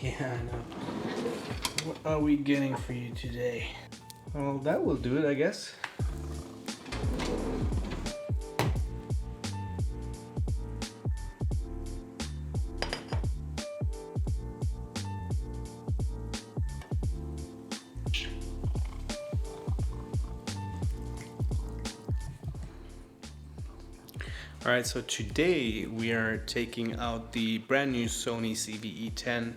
Yeah, I know. What are we getting for you today? Well, that will do it, I guess. Alright, so today we are taking out the brand new Sony ZV-E10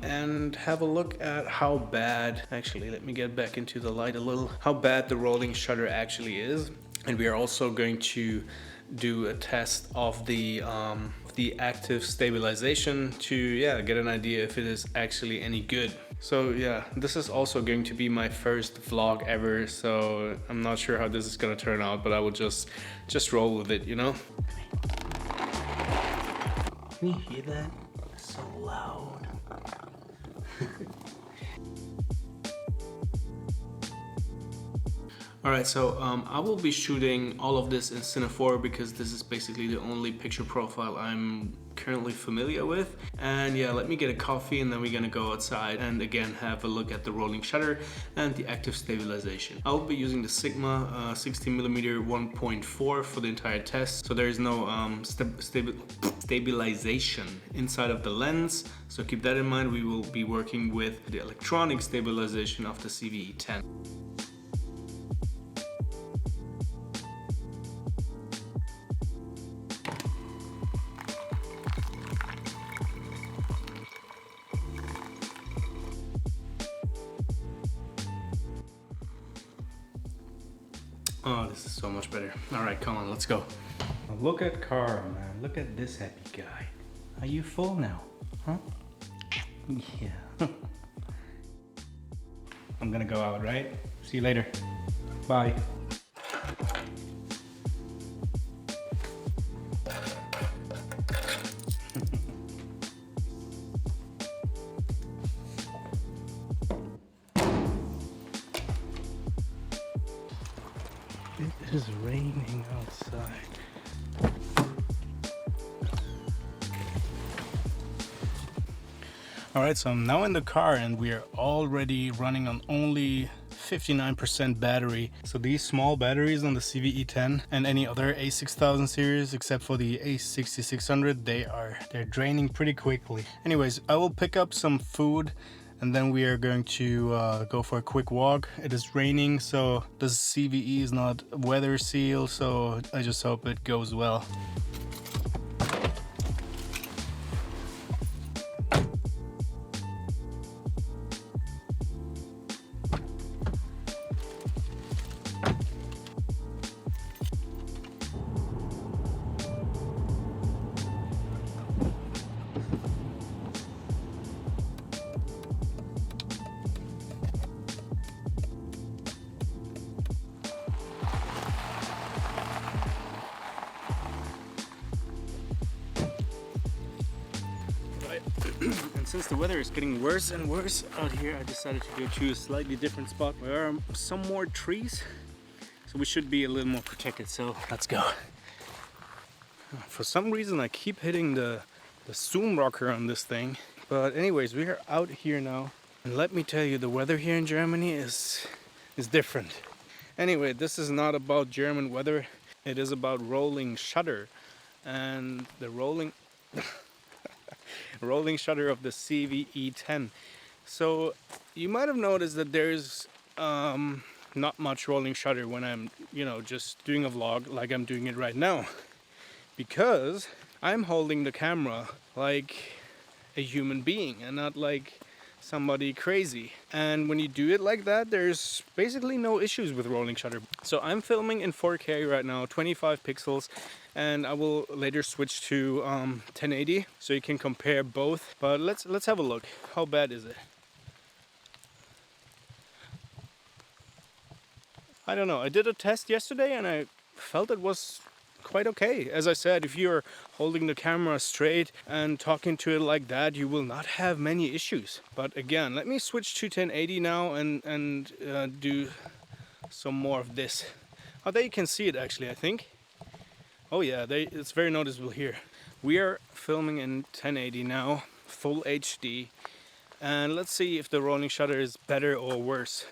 and have a look at how bad, actually let me get back into the light a little, how bad the rolling shutter actually is. And we are also going to do a test of the active stabilization to get an idea if it is actually any good. So yeah, this is also going to be my first vlog ever, so I'm not sure how this is gonna turn out, but I will just roll with it, you know? Can you hear that? It's so loud. Alright, so I will be shooting all of this in Cine 4 because this is basically the only picture profile I'm currently familiar with. And yeah, let me get a coffee and then we're gonna go outside and again have a look at the rolling shutter and the active stabilization. I'll be using the Sigma 16mm 1.4 for the entire test, so there is no stabilization inside of the lens, so keep that in mind. We will be working with the electronic stabilization of the ZV-E10. Oh, this is so much better. All right, come on, let's go. Look at Carl, man. Look at this happy guy. Are you full now? Huh? Yeah. I'm gonna go out, right? See you later. Bye. It is raining outside. Alright, so I'm now in the car and we are already running on only 59% battery. So these small batteries on the ZV-E10 and any other A6000 series except for the A6600, they're draining pretty quickly. Anyways, I will pick up some food and then we are going to go for a quick walk. It is raining, so the CVE is not weather sealed, so I just hope it goes well. And since the weather is getting worse and worse out here, I decided to go to a slightly different spot where there are some more trees, so we should be a little more protected. So let's go. For some reason I keep hitting the zoom rocker on this thing, but anyways, we are out here now, and let me tell you, the weather here in Germany is different. Anyway, this is not about German weather, it is about rolling shutter and the rolling shutter of the ZV-E10. So you might have noticed that there's not much rolling shutter when I'm, just doing a vlog like I'm doing it right now, because I'm holding the camera like a human being and not like somebody crazy. And when you do it like that, there's basically no issues with rolling shutter. So I'm filming in 4K right now, 25 pixels, and I will later switch to 1080 so you can compare both. But let's have a look. How bad is it? I don't know. I did a test yesterday and I felt it was quite okay. As I said, if you're holding the camera straight and talking to it like that, you will not have many issues. But again, let me switch to 1080 now and do some more of this. Oh, there you can see it actually, I think. Oh yeah, it's very noticeable here. We are filming in 1080 now, full HD, and let's see if the rolling shutter is better or worse.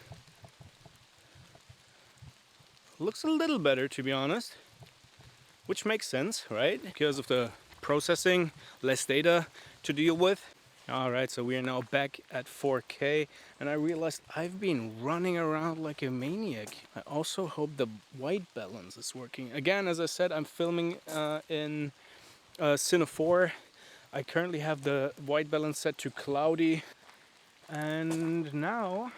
Looks a little better, to be honest, which makes sense, right? Because of the processing, less data to deal with. Alright, so we are now back at 4K, and I realized I've been running around like a maniac. I also hope the white balance is working. Again, as I said, I'm filming in Cine 4. I currently have the white balance set to cloudy, and now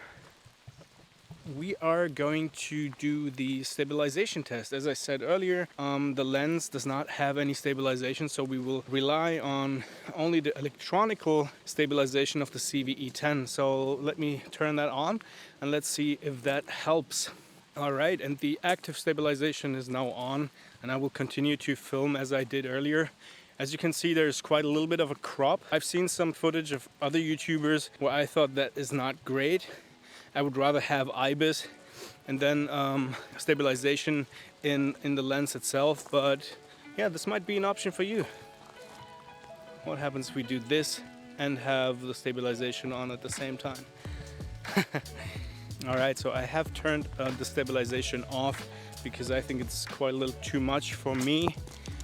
we are going to do the stabilization test. As I said earlier, the lens does not have any stabilization, so we will rely on only the electronical stabilization of the ZV-E10. So let me turn that on and let's see if that helps. Alright, and the active stabilization is now on, and I will continue to film as I did earlier. As you can see, there's quite a little bit of a crop. I've seen some footage of other YouTubers where I thought that is not great. I would rather have IBIS and then stabilization in the lens itself, but yeah, this might be an option for you. What happens if we do this and have the stabilization on at the same time? Alright, so I have turned the stabilization off because I think it's quite a little too much for me,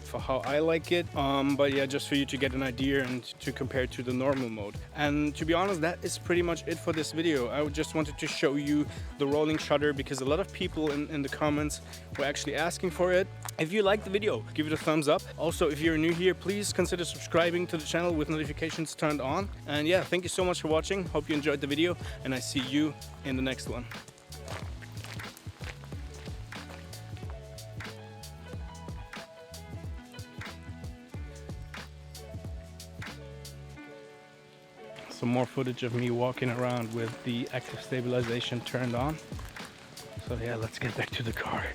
for how I like it, but yeah, just for you to get an idea and to compare to the normal mode. And to be honest, that is pretty much it for this video. I just wanted to show you the rolling shutter because a lot of people in the comments were actually asking for it. If you liked the video, give it a thumbs up. Also, if you're new here, please consider subscribing to the channel with notifications turned on. And yeah, thank you so much for watching. Hope you enjoyed the video, and I see you in the next one. Some more footage of me walking around with the active stabilization turned on. So yeah, let's get back to the car.